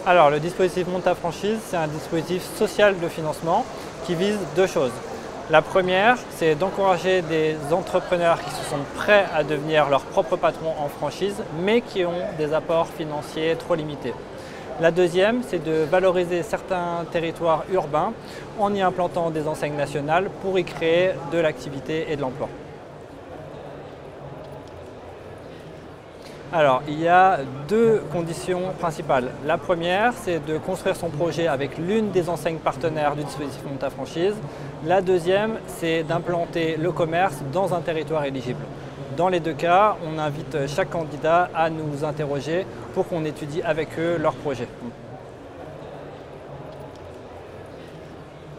Alors, le dispositif Monta Franchise, c'est un dispositif social de financement qui vise deux choses. La première, c'est d'encourager des entrepreneurs qui se sentent prêts à devenir leur propre patron en franchise, mais qui ont des apports financiers trop limités. La deuxième, c'est de valoriser certains territoires urbains en y implantant des enseignes nationales pour y créer de l'activité et de l'emploi. Alors, il y a deux conditions principales. La première, c'est de construire son projet avec l'une des enseignes partenaires du dispositif Monta Franchise. La deuxième, c'est d'implanter le commerce dans un territoire éligible. Dans les deux cas, on invite chaque candidat à nous interroger pour qu'on étudie avec eux leur projet.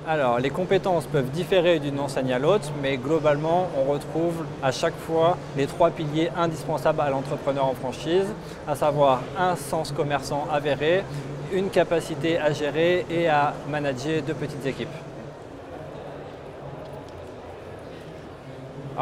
Alors, les compétences peuvent différer d'une enseigne à l'autre, mais globalement, on retrouve à chaque fois les trois piliers indispensables à l'entrepreneur en franchise, à savoir un sens commerçant avéré, une capacité à gérer et à manager de petites équipes.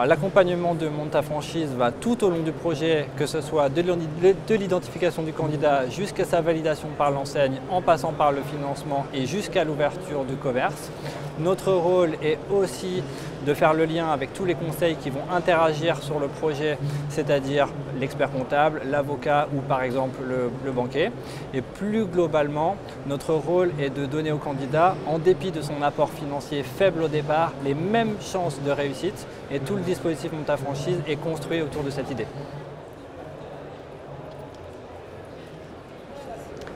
L'accompagnement de Monta Franchise va tout au long du projet, que ce soit de l'identification du candidat jusqu'à sa validation par l'enseigne, en passant par le financement et jusqu'à l'ouverture du commerce. Notre rôle est aussi de faire le lien avec tous les conseils qui vont interagir sur le projet, c'est-à-dire l'expert comptable, l'avocat ou par exemple le banquier. Et plus globalement, notre rôle est de donner au candidat, en dépit de son apport financier faible au départ, les mêmes chances de réussite, et tout le dispositif Monta Franchise est construit autour de cette idée.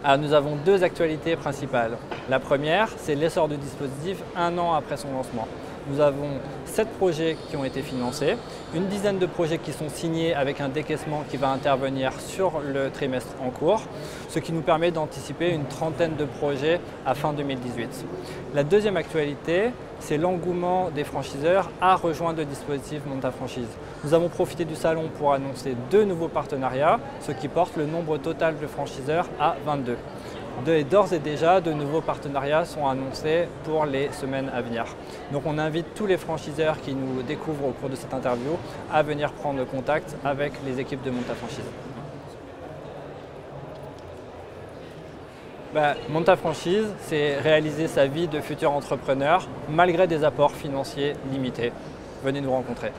Alors, nous avons deux actualités principales. La première, c'est l'essor du dispositif un an après son lancement. Nous avons 7 projets qui ont été financés, une dizaine de projets qui sont signés avec un décaissement qui va intervenir sur le trimestre en cours, ce qui nous permet d'anticiper une trentaine de projets à fin 2018. La deuxième actualité, c'est l'engouement des franchiseurs à rejoindre le dispositif Monta Franchise. Nous avons profité du salon pour annoncer 2 nouveaux partenariats, ce qui porte le nombre total de franchiseurs à 22. D'ores et déjà, de nouveaux partenariats sont annoncés pour les semaines à venir. Donc on invite tous les franchiseurs qui nous découvrent au cours de cette interview à venir prendre contact avec les équipes de Monta Franchise. Monta Franchise, c'est réaliser sa vie de futur entrepreneur malgré des apports financiers limités. Venez nous rencontrer.